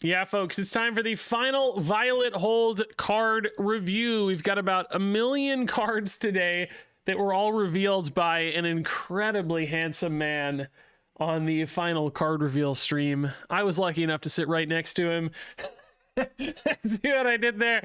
Yeah, folks, it's time for the final Violet Hold card review. We've got about 1 million cards today that were all revealed by an incredibly handsome man on the final card reveal stream. I was lucky enough to sit right next to him. See what I did there?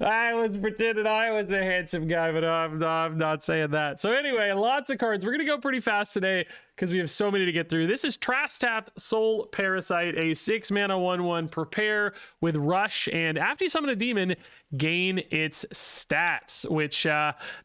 I was pretending I was the handsome guy, but I'm not saying that. So anyway, lots of cards. We're going to go pretty fast today because we have so many to get through. This is Trastath Soul Parasite, a 6-mana 1/1 prepare with Rush, and after you summon a demon, gain its stats, which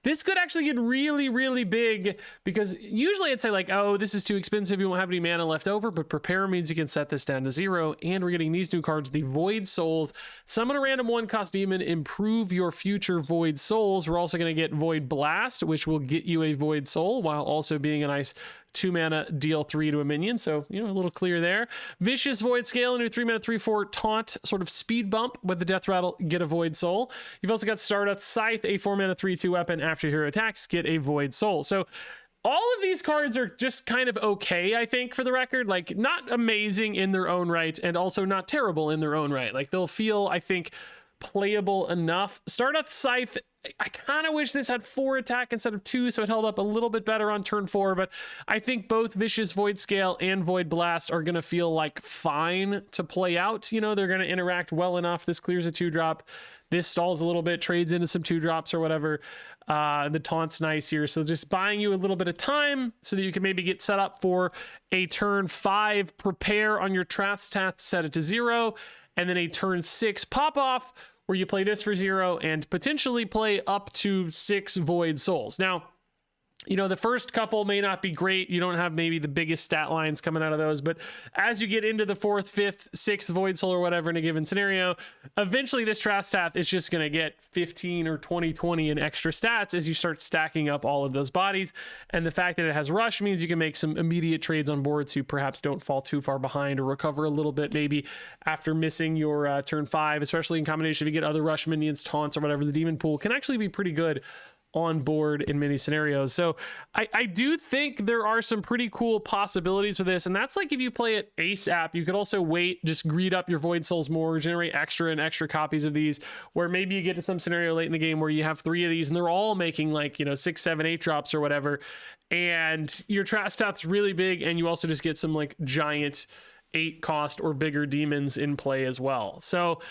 this could actually get really, really big because usually I'd say like, oh, this is too expensive, you won't have any mana left over, but prepare means you can set this down to 0, and we're getting these new cards, the Void Souls. Summon a random 1-cost demon, improve your future Void Souls. We're also going to get Void Blast, which will get you a Void Soul while also being a nice 2-mana deal 3 to a minion, so a little clear there. Vicious Void Scale, a new 3-mana 3/4 taunt sort of speed bump with the Death Rattle, get a Void Soul. You've also got Stardust Scythe, a 4-mana 3/2 weapon. After hero attacks, get a Void Soul. So all of these cards are just kind of okay, I think, for the record. Like, not amazing in their own right, and also not terrible in their own right. Like, they'll feel, I think, playable enough. Stardust Scythe, I kind of wish this had 4 attack instead of 2, so it held up a little bit better on turn 4, but I think both Vicious Void Scale and Void Blast are going to feel like fine to play out. They're going to interact well enough. This clears a 2-drop. This stalls a little bit, trades into some 2-drops or whatever. The taunt's nice here, so just buying you a little bit of time so that you can maybe get set up for a turn 5 prepare on your Trastath, set it to 0, and then a turn 6 pop off, where you play this for 0 and potentially play up to 6 Void Souls. Now, the first couple may not be great. You don't have maybe the biggest stat lines coming out of those, but as you get into the 4th, 5th, 6th Void Soul or whatever in a given scenario, eventually this Trastath is just going to get 15 or 20 in extra stats as you start stacking up all of those bodies. And the fact that it has Rush means you can make some immediate trades on board so you perhaps don't fall too far behind or recover a little bit maybe after missing your turn 5, especially in combination if you get other Rush minions, taunts, or whatever. The demon pool can actually be pretty good on board in many scenarios. So I do think there are some pretty cool possibilities for this, and that's like if you play it ASAP, you could also wait, just greed up your Void Souls more, generate extra and extra copies of these, where maybe you get to some scenario late in the game where you have 3 of these and they're all making like 6, 7, 8 drops or whatever, and your Trastath's really big, and you also just get some like giant 8-cost or bigger demons in play as well. So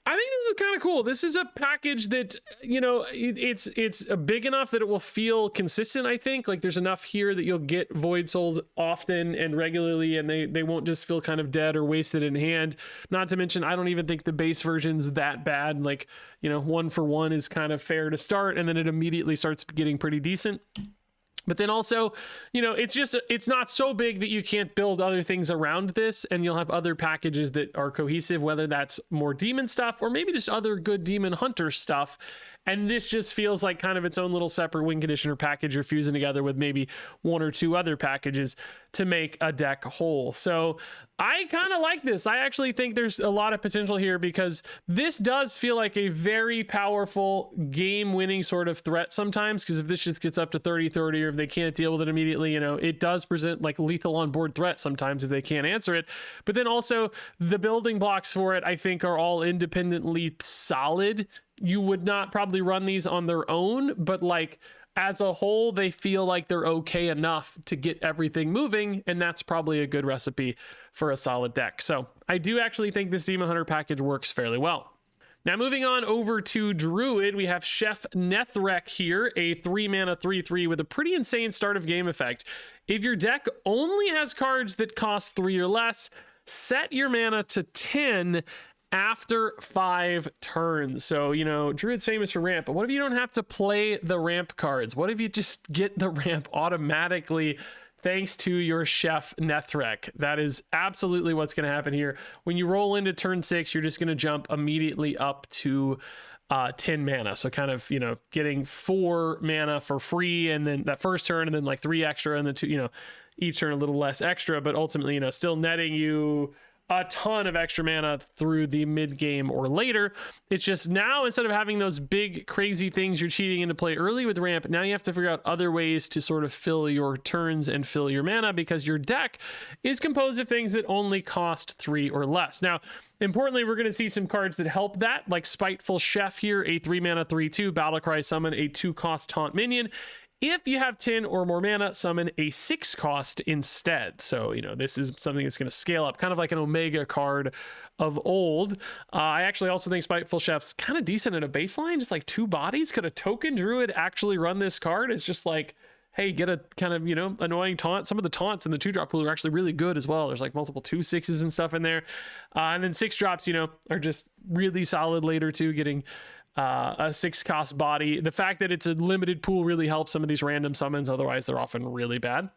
I think this is kind of cool. This is a package that, it's big enough that it will feel consistent, I think. Like, there's enough here that you'll get Void Souls often and regularly, and they won't just feel kind of dead or wasted in hand. Not to mention, I don't even think the base version's that bad. Like, 1 for 1 is kind of fair to start, and then it immediately starts getting pretty decent. But then also, it's not so big that you can't build other things around this, and you'll have other packages that are cohesive, whether that's more demon stuff or maybe just other good demon hunter stuff. And this just feels like kind of its own little separate win conditioner package you're fusing together with maybe 1 or 2 other packages to make a deck whole. So I kind of like this. I actually think there's a lot of potential here because this does feel like a very powerful game-winning sort of threat sometimes, because if this just gets up to 30-30 or if they can't deal with it immediately, it does present like lethal on-board threat sometimes if they can't answer it. But then also the building blocks for it, I think, are all independently solid. You would not probably run these on their own, but like as a whole, they feel like they're okay enough to get everything moving, and that's probably a good recipe for a solid deck. So I do actually think this Demon Hunter package works fairly well. Now moving on over to Druid, we have Chef Nethrek here, a 3-mana 3/3 with a pretty insane start of game effect. If your deck only has cards that cost 3 or less, set your mana to 10 after 5 turns. So, Druid's famous for ramp, but what if you don't have to play the ramp cards? What if you just get the ramp automatically thanks to your Chef Nethrek? That is absolutely what's going to happen here. When you roll into turn 6, you're just going to jump immediately up to 10 mana. So kind of, getting 4 mana for free, and then that first turn, and then like 3 extra, and then 2, each turn a little less extra, but ultimately, still netting you a ton of extra mana through the mid game or later. It's just now, instead of having those big crazy things you're cheating into play early with ramp, now you have to figure out other ways to sort of fill your turns and fill your mana, because your deck is composed of things that only cost 3 or less. Now, importantly, we're going to see some cards that help that, like Spiteful Chef here, a 3 mana 3/2 Battlecry summon, a 2-cost taunt minion. If you have 10 or more mana, summon a 6-cost instead. So, you know, this is something that's going to scale up, kind of like an Omega card of old. I actually also think Spiteful Chef's kind of decent in a baseline, just like 2 bodies. Could a token druid actually run this card? It's just like, hey, get a kind of, you know, annoying taunt. Some of the taunts in the 2-drop pool are actually really good as well. There's like multiple 2/6s and stuff in there. And then 6-drops, you know, are just really solid later too, getting a 6-cost body. The fact that it's a limited pool really helps some of these random summons. Otherwise, they're often really bad.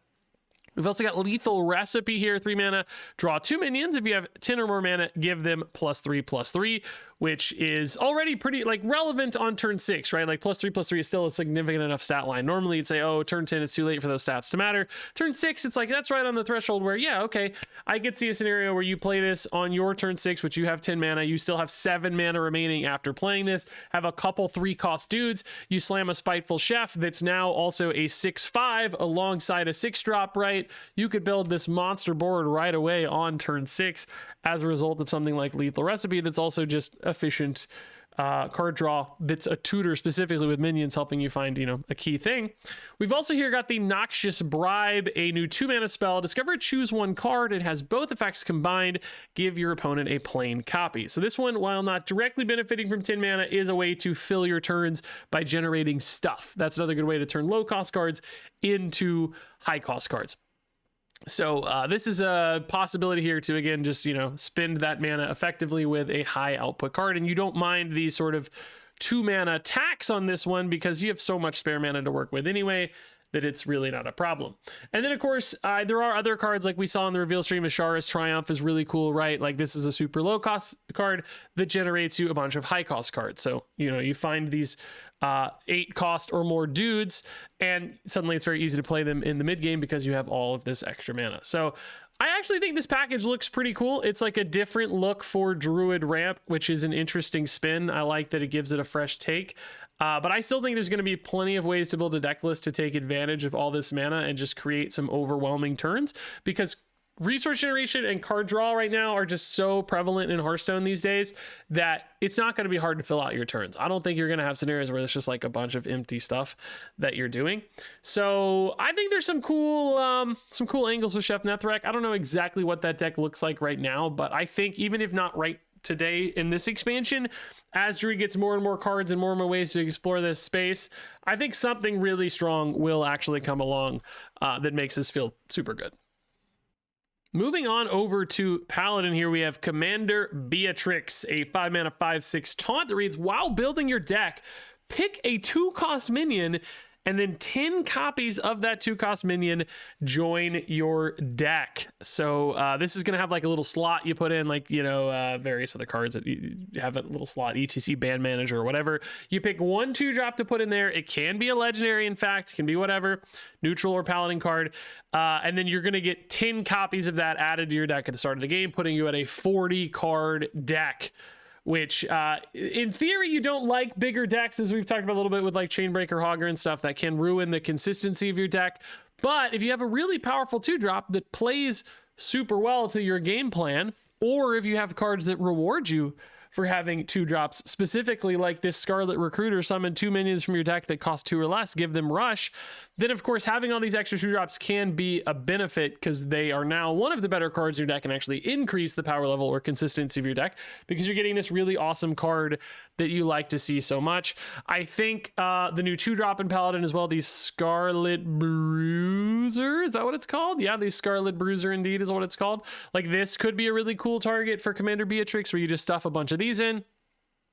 We've also got Lethal Recipe here, 3 mana, draw 2 minions. If you have 10 or more mana, give them +3/+3, which is already pretty like relevant on turn 6, right? Like +3/+3 is still a significant enough stat line. Normally you'd say, oh, turn 10, it's too late for those stats to matter. Turn 6, it's like, that's right on the threshold where, yeah, okay, I could see a scenario where you play this on your turn 6, which you have 10 mana, you still have 7 mana remaining after playing this, have a couple 3-cost dudes, you slam a Spiteful Chef that's now also a 6/5 alongside a 6-drop, right? You could build this monster board right away on turn 6 as a result of something like Lethal Recipe that's also just efficient card draw that's a tutor specifically with minions helping you find, you know, a key thing. We've also here got the Noxious Bribe, a new 2-mana spell. Discover, choose 1 card. It has both effects combined. Give your opponent a plain copy. So this one, while not directly benefiting from 10 mana, is a way to fill your turns by generating stuff. That's another good way to turn low-cost cards into high-cost cards. So this is a possibility here to, again, just, you know, spend that mana effectively with a high output card. And you don't mind the sort of 2 mana tax on this one because you have so much spare mana to work with anyway that it's really not a problem. And then, of course, there are other cards like we saw in the reveal stream. Ashara's Triumph is really cool, right? Like, this is a super low cost card that generates you a bunch of high cost cards. So, you know, you find these 8-cost or more dudes, and suddenly it's very easy to play them in the mid game because you have all of this extra mana. So I actually think this package looks pretty cool. It's like a different look for Druid Ramp, which is an interesting spin. I like that it gives it a fresh take. But I still think there's going to be plenty of ways to build a deck list to take advantage of all this mana and just create some overwhelming turns, because resource generation and card draw right now are just so prevalent in Hearthstone these days that it's not going to be hard to fill out your turns. I don't think you're going to have scenarios where it's just like a bunch of empty stuff that you're doing. So I think there's some cool angles with Chef Nethrek. I don't know exactly what that deck looks like right now, but I think even if not right today in this expansion, as Druid gets more and more cards and more ways to explore this space, I think something really strong will actually come along that makes this feel super good. Moving on over to Paladin here, we have Commander Beatrix, a 5-mana 5/6 taunt that reads, while building your deck, pick a 2-cost minion and then 10 copies of that 2-cost minion join your deck. So this is going to have like a little slot you put in, like, you know, various other cards that you have a little slot, etc, band manager or whatever. You pick 1 2-drop to put in there. It can be a legendary, in fact, it can be whatever, neutral or paladin card. And then you're going to get 10 copies of that added to your deck at the start of the game, putting you at a 40-card deck, which in theory you don't like bigger decks, as we've talked about a little bit with like Chainbreaker Hogger and stuff that can ruin the consistency of your deck. But if you have a really powerful 2-drop that plays super well to your game plan, or if you have cards that reward you for having 2-drops, specifically like this Scarlet Recruiter, summon 2 minions from your deck that cost 2 or less, give them rush, then of course having all these extra 2-drops can be a benefit because they are now one of the better cards in your deck and actually increase the power level or consistency of your deck because you're getting this really awesome card that you like to see so much. I think the new 2-drop in Paladin as well, the Scarlet Bruiser, is that what it's called? Yeah, the Scarlet Bruiser indeed is what it's called. Like, this could be a really cool target for Commander Beatrix, where you just stuff a bunch of these in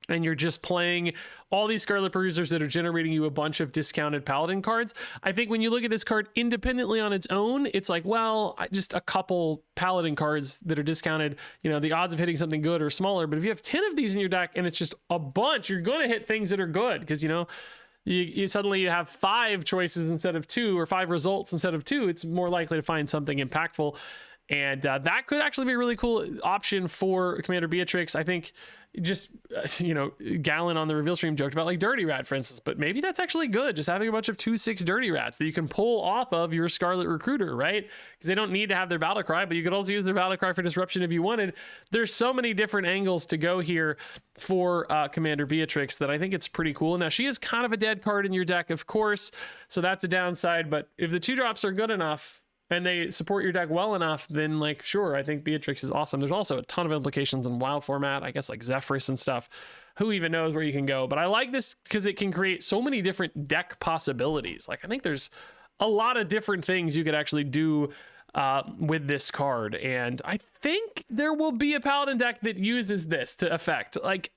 and you're just playing all these Scarlet Bruisers that are generating you a bunch of discounted Paladin cards. I think when you look at this card independently on its own, it's like, well, just a couple Paladin cards that are discounted, you know, the odds of hitting something good are smaller. But if you have 10 of these in your deck and it's just a bunch, you're going to hit things that are good because, you know, you suddenly you have 5 choices instead of 2, or 5 results instead of 2. It's more likely to find something impactful. And that could actually be a really cool option for Commander Beatrix. I think just, Gallon on the reveal stream joked about like Dirty Rat, for instance, but maybe that's actually good. Just having a bunch of 2/6 Dirty Rats that you can pull off of your Scarlet Recruiter, right? Because they don't need to have their battle cry, but you could also use their battle cry for disruption if you wanted. There's so many different angles to go here for Commander Beatrix that I think it's pretty cool. Now, she is kind of a dead card in your deck, of course, so that's a downside, but if the 2-drops are good enough, and they support your deck well enough, then like, sure, I think Beatrix is awesome. There's also a ton of implications in WoW format, I guess like Zephrys and stuff. Who even knows where you can go? But I like this because it can create so many different deck possibilities. Like, I think there's a lot of different things you could actually do with this card. And I think there will be a Paladin deck that uses this to effect. Like,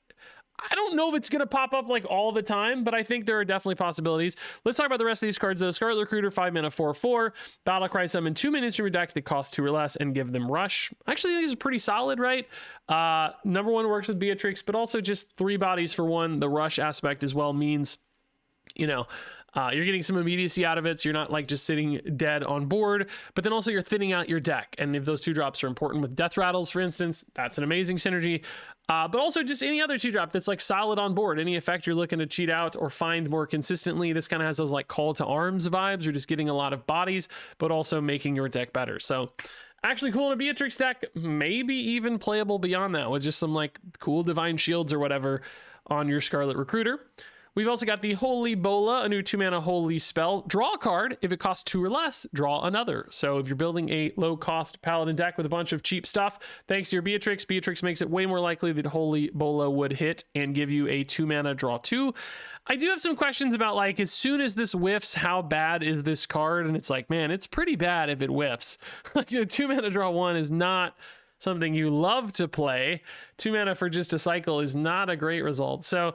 I don't know if it's going to pop up like all the time, but I think there are definitely possibilities. Let's talk about the rest of these cards though. Scarlet Recruiter, 5 mana, 4/4. Battlecry, summon 2 minions from your deck that cost 2 or less and give them rush. Actually, these are pretty solid, right? Number 1 works with Beatrix, but also just 3 bodies for 1. The rush aspect as well means, you're getting some immediacy out of it, so you're not like just sitting dead on board, but then also you're thinning out your deck. And if those 2-drops are important with Death Rattles, for instance, that's an amazing synergy. But also just any other 2-drop that's like solid on board, any effect you're looking to cheat out or find more consistently. This kind of has those like call to arms vibes. You're just getting a lot of bodies, but also making your deck better. So actually cool in a Beatrix deck, maybe even playable beyond that with just some like cool Divine Shields or whatever on your Scarlet Recruiter. We've also got the Holy Bola, a new 2-mana holy spell. Draw a card. If it costs 2 or less, draw another. So if you're building a low-cost Paladin deck with a bunch of cheap stuff, thanks to your Beatrix makes it way more likely that Holy Bola would hit and give you a 2-mana draw 2. I do have some questions about, like, as soon as this whiffs, how bad is this card? And it's like, man, it's pretty bad if it whiffs. Like, a 2-mana draw 1 is not something you love to play. 2 mana for just a cycle is not a great result. So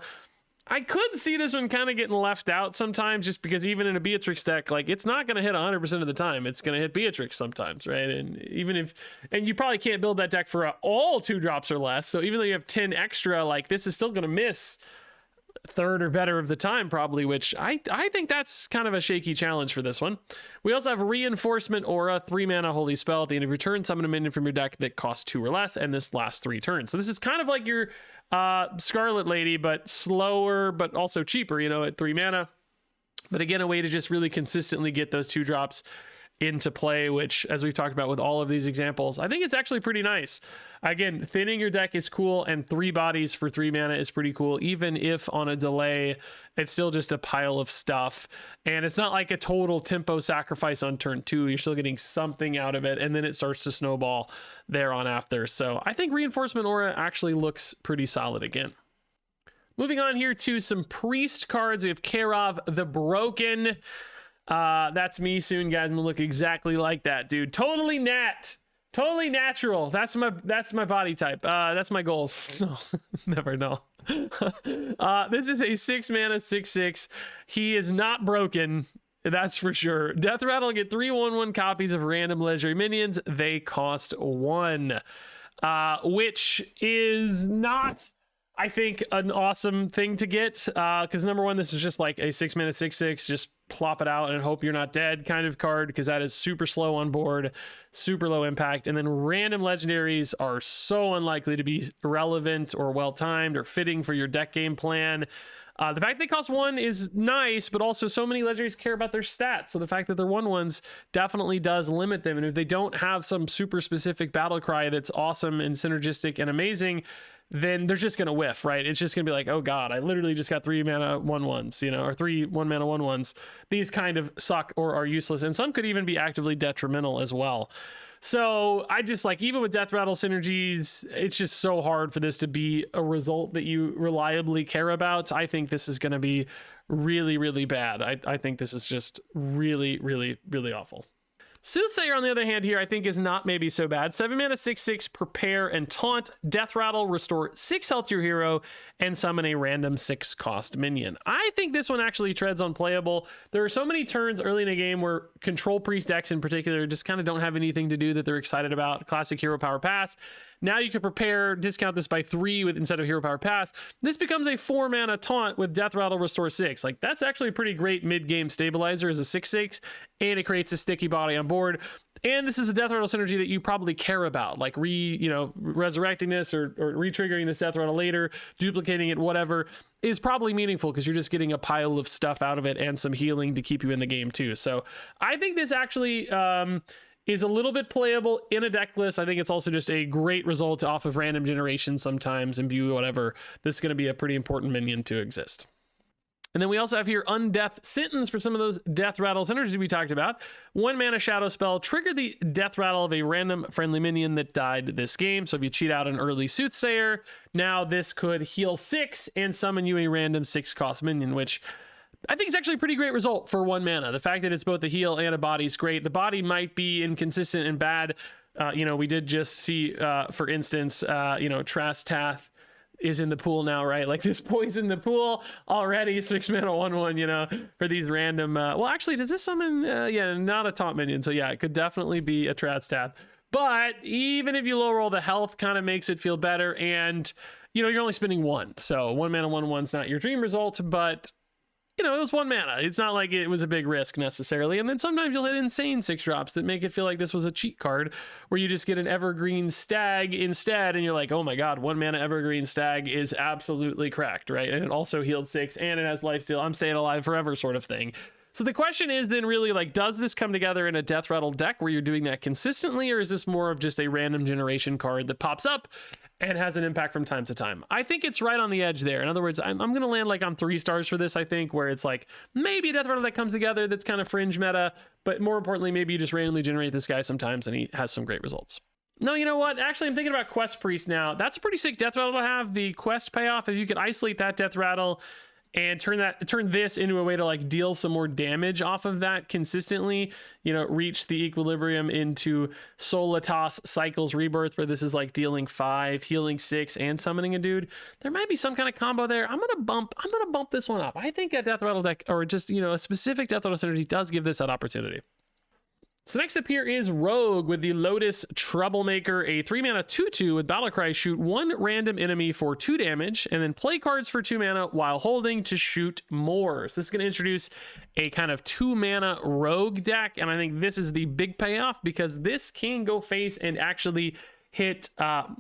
I could see this one kind of getting left out sometimes, just because even in a Beatrix deck, like, it's not going to hit 100% of the time. It's going to hit Beatrix sometimes, right? And and you probably can't build that deck for all 2-drops or less. So even though you have 10 extra, like, this is still going to miss third or better of the time probably, which I think that's kind of a shaky challenge for this one. We also have Reinforcement Aura, 3-mana holy spell. At the end of your turn, summon a minion from your deck that costs 2 or less, and this lasts 3 turns. So this is kind of like your Scarlet Lady, but slower, but also cheaper, at 3 mana. But again, a way to just really consistently get those 2-drops into play, which, as we've talked about with all of these examples, I think it's actually pretty nice. Again, thinning your deck is cool, and 3 bodies for 3 mana is pretty cool, even if on a delay it's still just a pile of stuff, and it's not like a total tempo sacrifice on turn 2. You're still getting something out of it, and then it starts to snowball there on after. So I think Reinforcement Aura actually looks pretty solid again. Moving on here to some priest cards, we have Karov the Broken. That's me soon, guys. I'm gonna look exactly like that, dude. Totally natural. That's my body type. That's my goals. No, never know. This is a 6-mana 6/6. He is not broken, that's for sure. Death Rattle, get 3 1/1 copies of random legendary minions. They cost 1, which is not, I think, an awesome thing to get, because number 1, this is just like a 6-mana 6/6, just plop it out and hope you're not dead kind of card, because that is super slow on board, super low impact. And then random legendaries are so unlikely to be relevant or well-timed or fitting for your deck game plan. The fact they cost 1 is nice, but also so many legendaries care about their stats. So the fact that they're 1/1s definitely does limit them. And if they don't have some super specific battle cry that's awesome and synergistic and amazing, then they're just going to whiff, right? It's just going to be like, oh God, I literally just got 3-mana 1/1s, or 3 1-mana 1/1s. These kind of suck or are useless. And some could even be actively detrimental as well. So I just like, even with Death Rattle synergies, it's just so hard for this to be a result that you reliably care about. I think this is going to be really, really bad. I think this is just really, really, really awful. Soothsayer, on the other hand, here I think is not maybe so bad. 7-mana 6/6, prepare and taunt. Death Rattle, restore 6 health to your hero and summon a random 6-cost minion. I think this one actually treads on playable. There are so many turns early in a game where control priest decks in particular just kind of don't have anything to do that they're excited about. Classic Hero Power Pass. Now you can prepare, discount this by 3 instead of Hero Power Pass. This becomes a 4-mana taunt with Death Rattle, restore 6. Like, that's actually a pretty great mid-game stabilizer as a 6/6, and it creates a sticky body on board. And this is a death rattle synergy that you probably care about, like resurrecting this or re-triggering this death rattle later, duplicating it, whatever, is probably meaningful because you're just getting a pile of stuff out of it and some healing to keep you in the game too. So I think this actually is a little bit playable in a deck list. I think it's also just a great result off of random generation sometimes, imbue, whatever. This is going to be a pretty important minion to exist. And then we also have here Undeath Sentence for some of those death rattle synergies we talked about. 1 mana shadow spell, trigger the death rattle of a random friendly minion that died this game. So if you cheat out an early Soothsayer, now this could heal 6 and summon you a random 6-cost minion, which I think is actually a pretty great result for 1 mana. The fact that it's both a heal and a body is great. The body might be inconsistent and bad. We did just see, for instance, Trastath is in the pool now, right? Like this poison the pool already, 6 mana 1/1, for these random well, actually, does this summon not a taunt minion, so yeah, it could definitely be a Trastath. But even if you low roll, the health kind of makes it feel better, and you're only spending 1, so 1 mana 1/1's not your dream result, but it was 1 mana. It's not like it was a big risk necessarily. And then sometimes you'll hit insane 6-drops that make it feel like this was a cheat card where you just get an Evergreen Stag instead. And you're like, oh my God, 1 mana Evergreen Stag is absolutely cracked, right? And it also healed 6 and it has lifesteal. I'm staying alive forever sort of thing. So the question is then really like, does this come together in a death rattle deck where you're doing that consistently? Or is this more of just a random generation card that pops up and has an impact from time to time? I think it's right on the edge there. In other words, I'm going to land like on 3 stars for this, I think, where it's like maybe a death rattle that comes together that's kind of fringe meta, but more importantly, maybe you just randomly generate this guy sometimes and he has some great results. No, you know what? Actually, I'm thinking about Quest Priest now. That's a pretty sick death rattle to have. The quest payoff, if you could isolate that death rattle and turn this into a way to like deal some more damage off of that consistently, reach the equilibrium into Solitas Cycles Rebirth, where this is like dealing 5, healing 6, and summoning a dude. There might be some kind of combo there. I'm gonna bump this one up. I think a death rattle deck, or just a specific death rattle synergy, does give this that opportunity. So next up here is Rogue with the Lotus Troublemaker, a 3 mana 2/2 with Battlecry. Shoot 1 random enemy for 2 damage, and then play cards for 2 mana while holding to shoot more. So this is going to introduce a kind of 2 mana Rogue deck, and I think this is the big payoff because this can go face and actually hit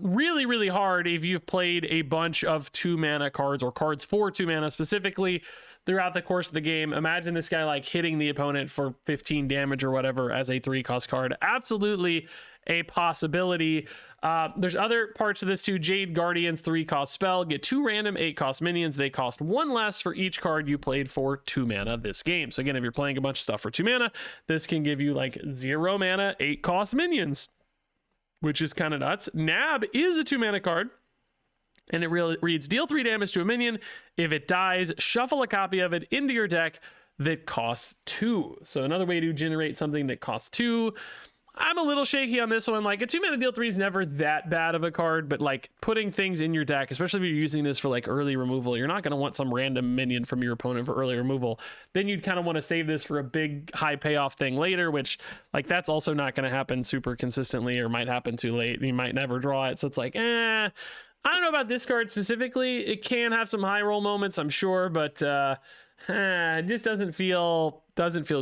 really, really hard if you've played a bunch of 2 mana cards or cards for 2 mana specifically throughout the course of the game. Imagine this guy like hitting the opponent for 15 damage or whatever as a 3-cost card. Absolutely a possibility. There's other parts of this too. Jade Guardians, 3-cost spell. Get 2 random 8-cost minions. They cost 1 less for each card you played for 2 mana this game. So again, if you're playing a bunch of stuff for 2 mana, this can give you like 0 mana 8-cost minions, which is kind of nuts. Nab is a 2 mana card, and it really reads, deal 3 damage to a minion. If it dies, shuffle a copy of it into your deck that costs 2. So another way to generate something that costs 2. I'm a little shaky on this one. Like a 2 mana deal 3 is never that bad of a card, but like putting things in your deck, especially if you're using this for like early removal, you're not going to want some random minion from your opponent for early removal. Then you'd kind of want to save this for a big high payoff thing later, which like that's also not going to happen super consistently, or might happen too late. You might never draw it. So it's like, I don't know about this card specifically. It can have some high roll moments, I'm sure, but it just doesn't feel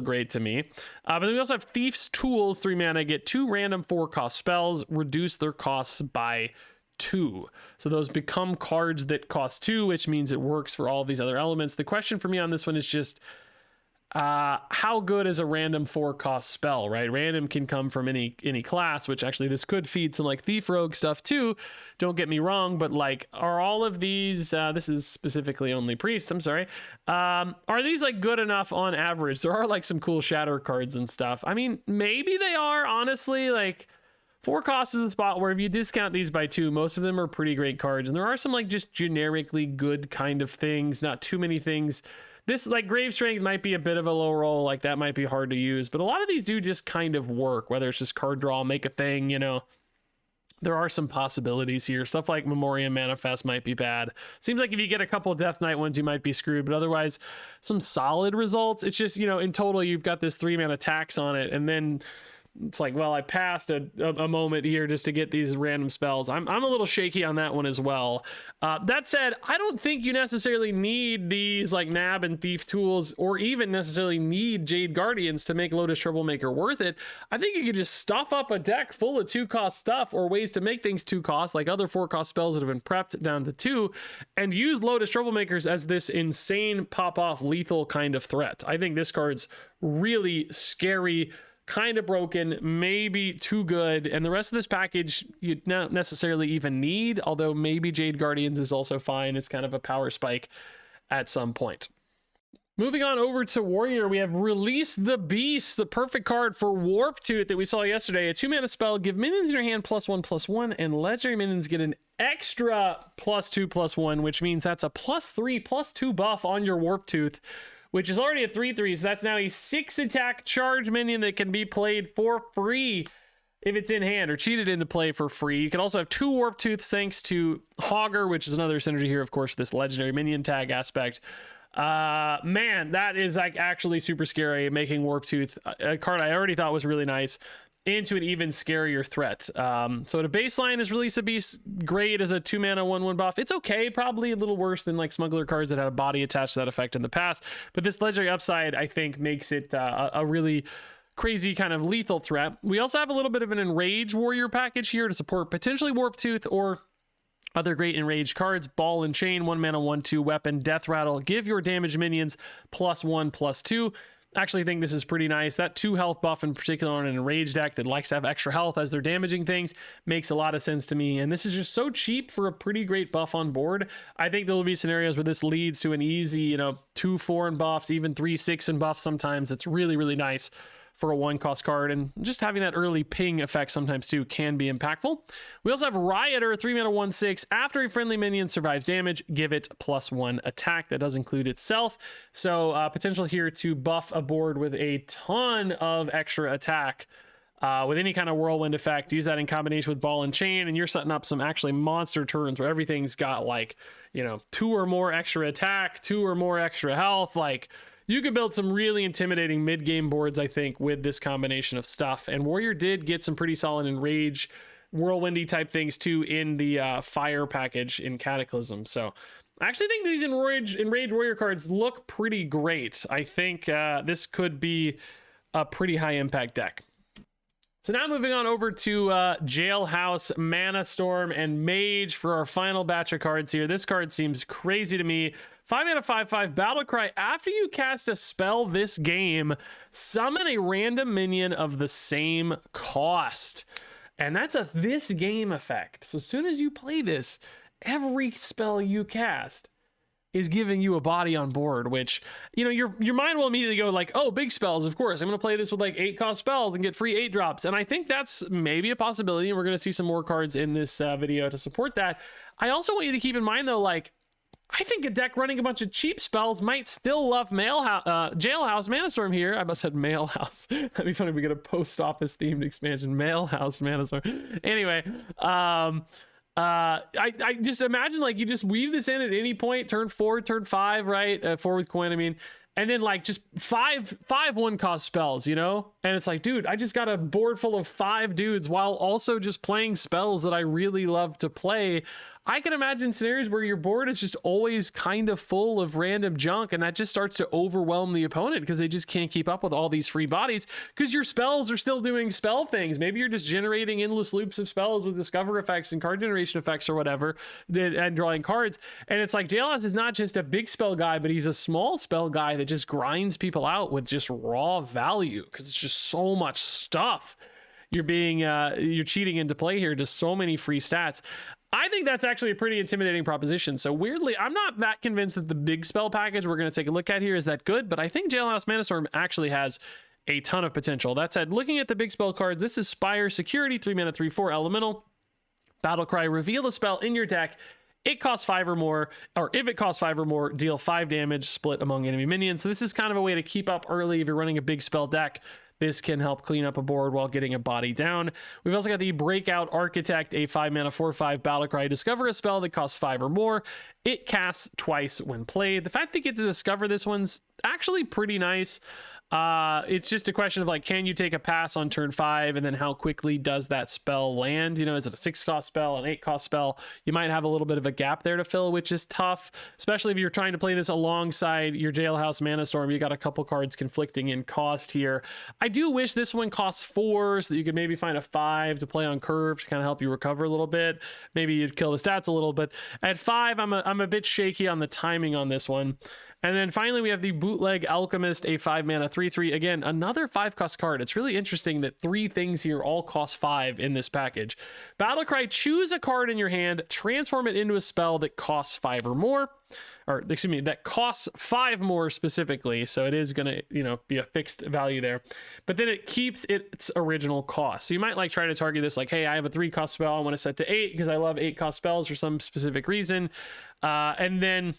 great to me. But then we also have Thief's Tools, 3 mana, get 2 random 4-cost spells, reduce their costs by 2. So those become cards that cost 2, which means it works for all of these other elements. The question for me on this one is just how good is a random 4-cost spell, right? Random can come from any class, which actually this could feed some like Thief Rogue stuff too. Don't get me wrong, but like, are all of these, this is specifically only Priest, I'm sorry. Are these like good enough on average? There are like some cool Shatter cards and stuff. I mean, maybe they are, honestly. Like 4 cost is a spot where if you discount these by 2, most of them are pretty great cards. And there are some like just generically good kind of things, not too many things. This like Grave Strength might be a bit of a low roll, like that might be hard to use, but a lot of these do just kind of work, whether it's just card draw, make a thing, there are some possibilities here. Stuff like Memoriam Manifest might be bad. Seems like if you get a couple Death Knight ones, you might be screwed, but otherwise some solid results. It's just, in total, you've got this 3 mana tax on it, and then it's like, well, I passed a moment here just to get these random spells. I'm a little shaky on that one as well. That said, I don't think you necessarily need these like nab and thief tools, or even necessarily need Jade Guardians to make Lotus Troublemaker worth it. I think you could just stuff up a deck full of 2-cost stuff, or ways to make things 2-cost, like other 4-cost spells that have been prepped down to 2, and use Lotus Troublemakers as this insane pop-off lethal kind of threat. I think this card's really scary, kind of broken, maybe too good, and the rest of this package you'd not necessarily even need, although maybe Jade Guardians is also fine. It's kind of a power spike at some point. Moving on over to Warrior, we have Release the Beast, the perfect card for Warp Tooth that we saw yesterday. A 2-mana spell, give minions in your hand +1/+1, and legendary minions get an extra +2/+1, which means that's a +3/+2 buff on your Warp Tooth, which is already a 3/3, so that's now a 6-attack charge minion that can be played for free if it's in hand, or cheated into play for free. You can also have 2 Warp Tooths thanks to Hogger, which is another synergy here, of course, this legendary minion tag aspect. Man, that is like actually super scary, making Warp Tooth, a card I already thought was really nice, into an even scarier threat. So at a baseline is Release the Beast great as a 2-mana 1/1 buff. It's okay, probably a little worse than like Smuggler cards that had a body attached to that effect in the past, but this legendary upside I think makes it a really crazy kind of lethal threat. We also have a little bit of an Enrage Warrior package here to support potentially Warp Tooth or other great enraged cards. Ball and Chain, 1-mana 1/2 weapon, Death Rattle, give your damaged minions +1/+2. Actually think this is pretty nice. That 2 health buff in particular on an enraged deck that likes to have extra health as they're damaging things makes a lot of sense to me, and this is just so cheap for a pretty great buff on board. I think there will be scenarios where this leads to an easy 2/4 in buffs, even 3/6 in buffs sometimes. It's really, really nice for a 1-cost card, and just having that early ping effect sometimes too can be impactful. We also have Rioter, 3-mana 1/6. After a friendly minion survives damage, give it +1 attack. That does include itself, so potential here to buff a board with a ton of extra attack with any kind of whirlwind effect. Use that in combination with Ball and Chain, and you're setting up some actually monster turns where everything's got like 2 or more extra attack, 2 or more extra health. Like, you could build some really intimidating mid-game boards, I think, with this combination of stuff. And Warrior did get some pretty solid Enrage, whirlwindy type things too in the Fire package in Cataclysm. So I actually think these Enrage Warrior cards look pretty great. I think this could be a pretty high impact deck. So now moving on over to Jailhouse, Mana Storm, and Mage for our final batch of cards here. This card seems crazy to me. 5-mana 5/5 Battlecry. After you cast a spell this game, summon a random minion of the same cost. And that's a this game effect. So as soon as you play this, every spell you cast is giving you a body on board, which, your mind will immediately go like, oh, big spells, of course. I'm going to play this with like 8-cost spells and get free 8 drops. And I think that's maybe a possibility. And we're going to see some more cards in this video to support that. I also want you to keep in mind though, like, I think a deck running a bunch of cheap spells might still love Jailhouse Mana Storm here. I must have said Mail House. That'd be funny if we get a post office themed expansion, Mail House Mana Storm. Anyway, I just imagine like you just weave this in at any point, turn 4, turn 5, right? 4 with coin, I mean, and then like just five 1-cost spells, and it's like, dude, I just got a board full of 5 dudes while also just playing spells that I really love to play. I can imagine scenarios where your board is just always kind of full of random junk, and that just starts to overwhelm the opponent because they just can't keep up with all these free bodies because your spells are still doing spell things. Maybe you're just generating endless loops of spells with discover effects and card generation effects or whatever, and drawing cards. And it's like Jailhouse is not just a big spell guy, but he's a small spell guy that just grinds people out with just raw value because it's just so much stuff you're cheating into play here. Just so many free stats. I think that's actually a pretty intimidating proposition. So weirdly, I'm not that convinced that the big spell package we're going to take a look at here is that good, but I think Jailhouse Mana Storm actually has a ton of potential. That said, looking at the big spell cards, this is Spire Security, 3-mana 3/4 elemental. Battlecry, reveal a spell in your deck. It costs 5 or more, or if it costs 5 or more, deal 5 damage split among enemy minions. So this is kind of a way to keep up early if you're running a big spell deck. This can help clean up a board while getting a body down. We've also got the Breakout Architect, a 5-mana 4/5 Battlecry. Discover a spell that costs 5 or more. It casts twice when played. The fact that you get to discover this one's actually pretty nice. It's just a question of like, can you take a pass on turn 5, and then how quickly does that spell land? You know, is it a 6-cost spell, an 8-cost spell? You might have a little bit of a gap there to fill, which is tough, especially if you're trying to play this alongside your Jailhouse Mana Storm. You got a couple cards conflicting in cost here. I do wish this one costs 4, so that you could maybe find a 5 to play on curve to kind of help you recover a little bit. Maybe you'd kill the stats a little, but at 5, I'm a bit shaky on the timing on this one. And then finally, we have the Bootleg Alchemist, a 5-mana 3/3. Again, another 5-cost card. It's really interesting that 3 things here all cost 5 in this package. Battlecry, choose a card in your hand, transform it into a spell that costs 5 or more. Or, excuse me, that costs 5 more specifically. So it is going to, you know, be a fixed value there. But then it keeps its original cost. So you might like try to target this like, hey, I have a 3-cost spell. I want to set to 8 because I love 8-cost spells for some specific reason. And then,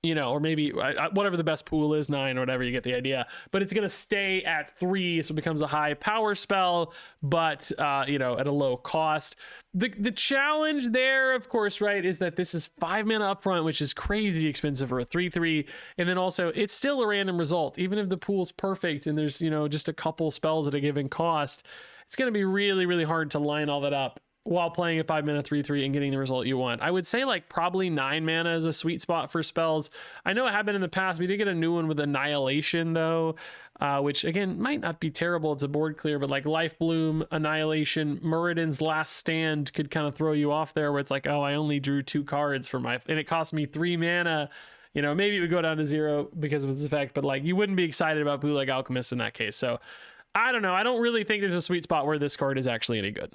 you know, or maybe whatever the best pool is, 9 or whatever, you get the idea. But it's going to stay at 3, so it becomes a high power spell, but, you know, at a low cost. The challenge there, of course, right, is that this is 5 mana up front, which is crazy expensive for a 3/3. And then also, it's still a random result. Even if the pool's perfect and there's, you know, just a couple spells at a given cost, it's going to be really, really hard to line all that up while playing a 5-mana 3/3 and getting the result you want. I would say like probably 9 mana is a sweet spot for spells. I know it happened in the past. We did get a new one with Annihilation though, which again might not be terrible. It's a board clear, but like Life Bloom, Annihilation, Muradin's Last Stand could kind of throw you off there, where it's like, oh, I only drew 2 cards for my, and it cost me 3 mana. You know, maybe it would go down to 0 because of its effect, but like you wouldn't be excited about Bootleg Alchemist in that case. So I don't know. I don't really think there's a sweet spot where this card is actually any good.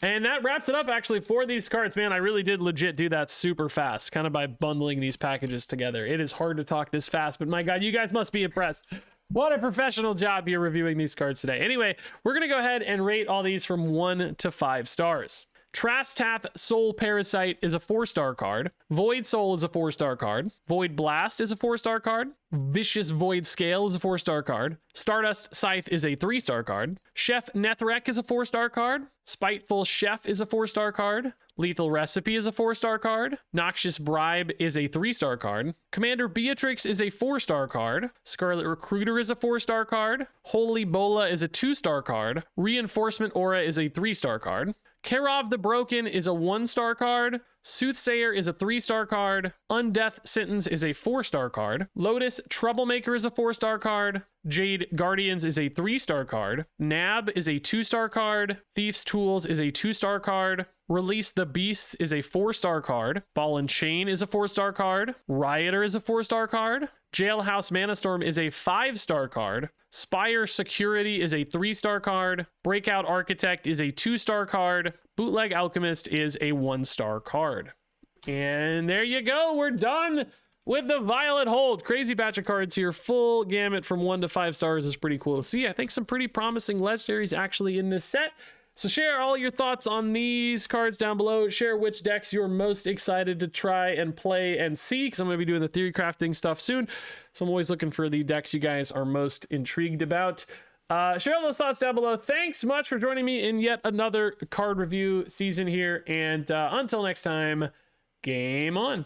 And that wraps it up actually for these cards. Man, I really did legit do that super fast, kind of by bundling these packages together. It is hard to talk this fast, but my God, you guys must be impressed. What a professional job here reviewing these cards today. Anyway, we're going to go ahead and rate all these from 1 to 5 stars. Trastath Soul Parasite is a 4-star card. Void Soul is a 4-star card. Void Blast is a 4-star card. Vicious Void Scale is a 4-star card. Stardust Scythe is a 3-star card. Chef Nethrek is a 4-star card. Spiteful Chef is a 4-star card. Lethal Recipe is a 4-star card. Noxious Bribe is a 3-star card. Commander Beatrix is a 4-star card. Scarlet Recruiter is a 4-star card. Holy Bola is a 2-star card. Reinforcement Aura is a 3-star card. Karov the Broken is a 1-star card. Soothsayer is a 3-star card. Undeath Sentence is a 4-star card. Lotus Troublemaker is a 4-star card. Jade Guardians is a 3-star card. Nab is a 2-star card. Thief's Tools is a 2-star card. Release the Beasts is a 4-star card. Ball and Chain is a 4-star card. Rioter is a 4-star card. Jailhouse Mana Storm is a 5-star card. Spire Security is a 3-star card. Breakout Architect is a 2-star card. Bootleg Alchemist is a 1-star card. And there you go. We're done with the Violet Hold. Crazy batch of cards here. Full gamut from 1 to 5 stars is pretty cool to see. I think some pretty promising legendaries actually in this set. So share all your thoughts on these cards down below. Share which decks you're most excited to try and play and see, because I'm going to be doing the theory crafting stuff soon. So I'm always looking for the decks you guys are most intrigued about. Share all those thoughts down below. Thanks much for joining me in yet another card review season here. And until next time, game on.